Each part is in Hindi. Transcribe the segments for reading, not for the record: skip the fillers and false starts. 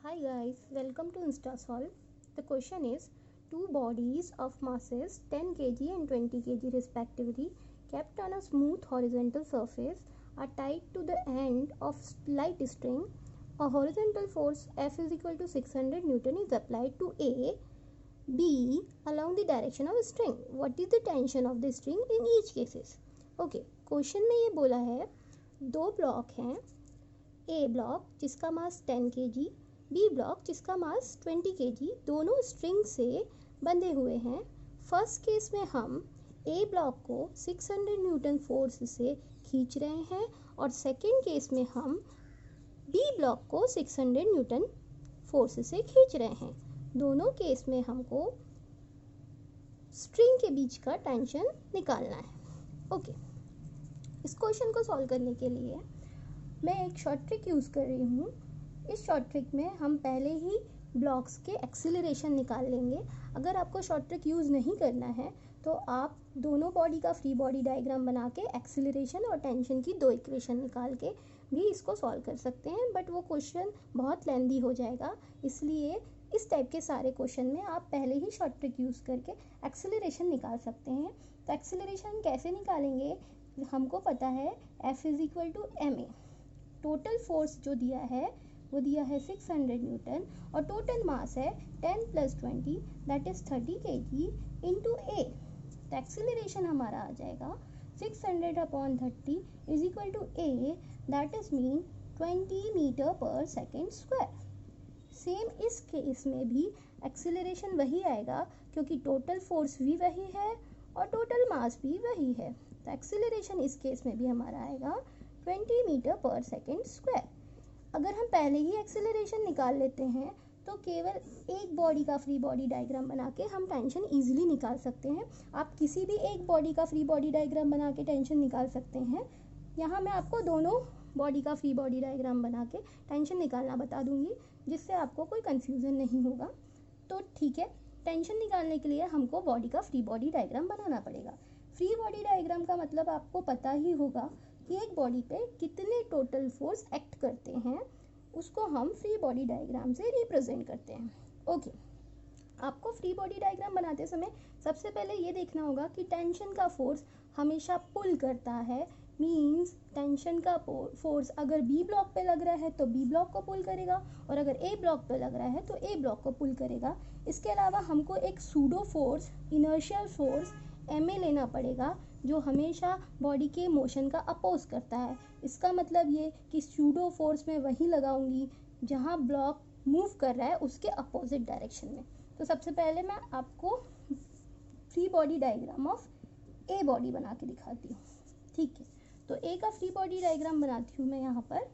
Hi guys, welcome to InstaSolve. The question is, two bodies of masses 10 kg and 20 kg respectively kept on a smooth horizontal surface are tied to the end of light string. A horizontal force F is equal to 600 Newton is applied to A, B along the direction of string. What is the tension of the string in each cases? Okay, question में ये बोला है दो ब्लॉक हैं, ए ब्लॉक जिसका मास 10 kg, बी ब्लॉक जिसका मास 20 kg, दोनों स्ट्रिंग से बंधे हुए हैं। फर्स्ट केस में हम ए ब्लॉक को 600 न्यूटन फोर्स से खींच रहे हैं और सेकेंड केस में हम बी ब्लॉक को 600 न्यूटन फोर्स से खींच रहे हैं। दोनों केस में हमको स्ट्रिंग के बीच का टेंशन निकालना है। ओके, इस क्वेश्चन को सॉल्व करने के लिए मैं एक शॉर्ट ट्रिक यूज़ कर रही हूँ। इस शॉर्ट ट्रिक में हम पहले ही ब्लॉक्स के एक्सीलरेशन निकाल लेंगे। अगर आपको शॉर्ट ट्रिक यूज़ नहीं करना है तो आप दोनों बॉडी का फ्री बॉडी डायग्राम बना के एक्सीलरेशन और टेंशन की दो इक्वेशन निकाल के भी इसको सॉल्व कर सकते हैं, बट वो क्वेश्चन बहुत लेंदी हो जाएगा। इसलिए इस टाइप के सारे क्वेश्चन में आप पहले ही शॉर्ट ट्रिक यूज़ करके एक्सीलरेशन निकाल सकते हैं। तो एक्सीलरेशन कैसे निकालेंगे? हमको पता है F is equal to ma। Total force जो दिया है वो दिया है 600 न्यूटन और टोटल मास है 10 + 20 that is 30 kg into a. तो एक्सीलरेशन हमारा आ जाएगा 600/30 is equal to a that is mean 20 metre per second square. Same इस केस में भी एक्सीलरेशन वही आएगा क्योंकि टोटल फोर्स भी वही है और टोटल मास भी वही है। तो एक्सीलरेशन इस केस में भी हमारा आएगा 20 मीटर पर सेकेंड स्क्वायर। अगर हम पहले ही एक्सीलरेशन निकाल लेते हैं तो केवल एक बॉडी का फ्री बॉडी डायग्राम बना के हम टेंशन इजीली निकाल सकते हैं। आप किसी भी एक बॉडी का फ्री बॉडी डायग्राम बना के टेंशन निकाल सकते हैं। यहाँ मैं आपको दोनों बॉडी का फ्री बॉडी डायग्राम बना के टेंशन निकालना बता दूंगी, जिससे आपको कोई कन्फ्यूज़न नहीं होगा। तो ठीक है, टेंशन निकालने के लिए हमको बॉडी का फ्री बॉडी डायग्राम बनाना पड़ेगा। फ्री बॉडी डायग्राम का मतलब आपको पता ही होगा कि एक बॉडी पे कितने टोटल फोर्स एक्ट करते हैं, उसको हम फ्री बॉडी डायग्राम से रिप्रेजेंट करते हैं। ओके, आपको फ्री बॉडी डायग्राम बनाते समय सबसे पहले ये देखना होगा कि टेंशन का फोर्स हमेशा पुल करता है। मींस टेंशन का फोर्स अगर बी ब्लॉक पे लग रहा है तो बी ब्लॉक को पुल करेगा और अगर ए ब्लॉक पे लग रहा है तो ए ब्लॉक को पुल करेगा। इसके अलावा हमको एक pseudo force, inertial force ma लेना पड़ेगा जो हमेशा बॉडी के मोशन का अपोज करता है। इसका मतलब ये कि सूडो फोर्स में वहीं लगाऊंगी जहाँ ब्लॉक मूव कर रहा है उसके अपोजिट डायरेक्शन में। तो सबसे पहले मैं आपको free body diagram of a body बना के दिखाती हूँ। ठीक है, तो ए का फ्री बॉडी डायग्राम बनाती हूँ मैं। यहाँ पर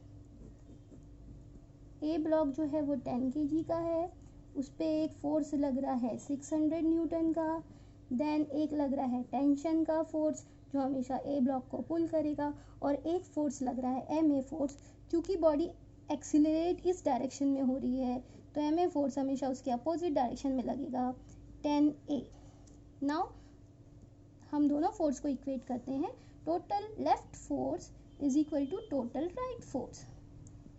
ए ब्लॉक जो है वो 10 kg का है, उस पर एक फोर्स लग रहा है 600 न्यूटन का। देन एक लग रहा है टेंशन का फोर्स जो हमेशा ए ब्लॉक को पुल करेगा और एक फोर्स लग रहा है ma फोर्स। क्योंकि बॉडी एक्सीलरेट इस डायरेक्शन में हो रही है तो ma फोर्स हमेशा उसके अपोजिट डायरेक्शन में लगेगा 10a। नाउ हम दोनों फोर्स को इक्वेट करते हैं। Total left force is equal to total right force.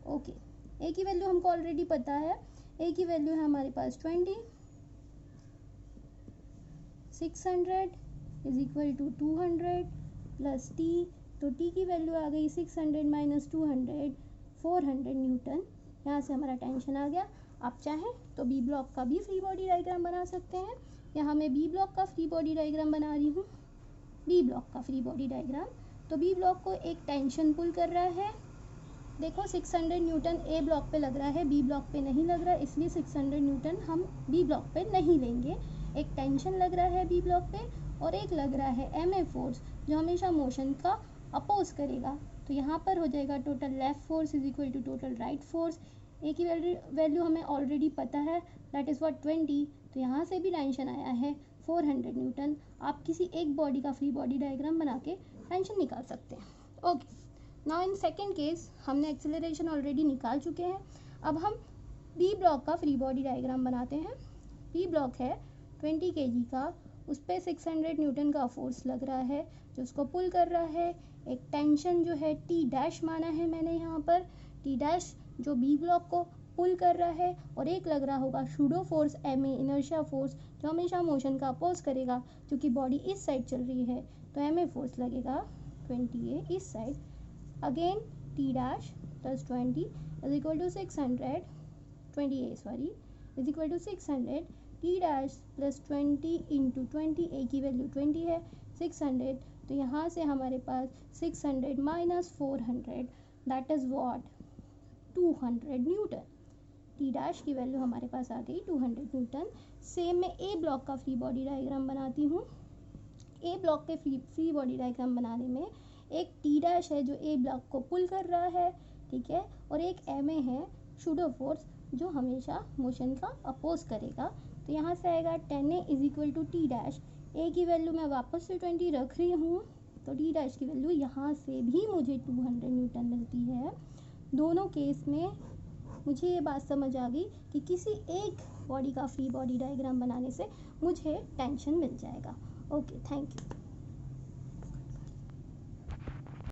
Okay, A की वैल्यू हमको ऑलरेडी पता है। ए की वैल्यू है हमारे पास 20, 600 is equal to 200 plus T. तो टी की वैल्यू आ गई 600 माइनस 200, 400 न्यूटन। यहाँ से हमारा टेंशन आ गया। आप चाहें तो बी ब्लॉक का भी फ्री बॉडी डायग्राम बना सकते हैं। यहाँ मैं बी ब्लॉक का फ्री बॉडी डायग्राम बना रही हूँ। बी ब्लॉक का फ्री बॉडी डायग्राम, तो बी ब्लॉक को एक टेंशन पुल कर रहा है। देखो 600 न्यूटन ए ब्लॉक पे लग रहा है, बी ब्लॉक पे नहीं लग रहा, इसलिए 600 न्यूटन हम बी ब्लॉक पे नहीं लेंगे। एक टेंशन लग रहा है बी ब्लॉक पे और एक लग रहा है ma फोर्स जो हमेशा मोशन का अपोज करेगा। तो यहाँ पर हो जाएगा total left force is equal to total right force. A की वैल्यू हमें ऑलरेडी पता है, दैट इज़ व्हाट 20। तो यहाँ से भी टेंशन आया है 400 न्यूटन। आप किसी एक बॉडी का फ्री बॉडी डायग्राम बना के टेंशन निकाल सकते हैं। Okay, now in second case हमने एक्सेलरेशन ऑलरेडी निकाल चुके हैं। अब हम बी ब्लॉक का फ्री बॉडी डायग्राम बनाते हैं। बी ब्लॉक है 20 kg का, उस पर 600 न्यूटन का फोर्स लग रहा है जो उसको पुल कर रहा है। एक टेंशन जो है टी डैश माना है मैंने यहाँ पर, टी डैश जो बी ब्लॉक को पुल कर रहा है, और एक लग रहा होगा pseudo force ma inertia force, जो हमेशा मोशन का अपोज करेगा, क्योंकि बॉडी इस साइड चल रही है तो ma फोर्स लगेगा 20a इस side. Again t dash plus 20 is equal to 600, 20a sorry is equal to 600, t dash plus 20 into 20, a की वैल्यू 20 है, 600, तो यहाँ से हमारे पास 600 minus 400 that is what 200 newton. T dash की वैल्यू हमारे पास आ गई 200 न्यूटन। सेम मैं ए ब्लॉक का फ्री बॉडी डायग्राम बनाती हूँ। ए ब्लॉक के फ्री बॉडी डायग्राम बनाने में एक टी डैश है जो ए ब्लॉक को पुल कर रहा है, ठीक है, और एक एम ए है सूडो फोर्स जो हमेशा मोशन का अपोज करेगा। तो यहाँ से आएगा 10a is equal to T dash, A की वैल्यू मैं वापस से 20 रख रही हूँ, तो टी डैश की वैल्यू यहाँ से भी मुझे 200 न्यूटन मिलती है। दोनों केस में मुझे ये बात समझ आ गई कि किसी एक बॉडी का फ्री बॉडी डायग्राम बनाने से मुझे टेंशन मिल जाएगा। Okay, thank you.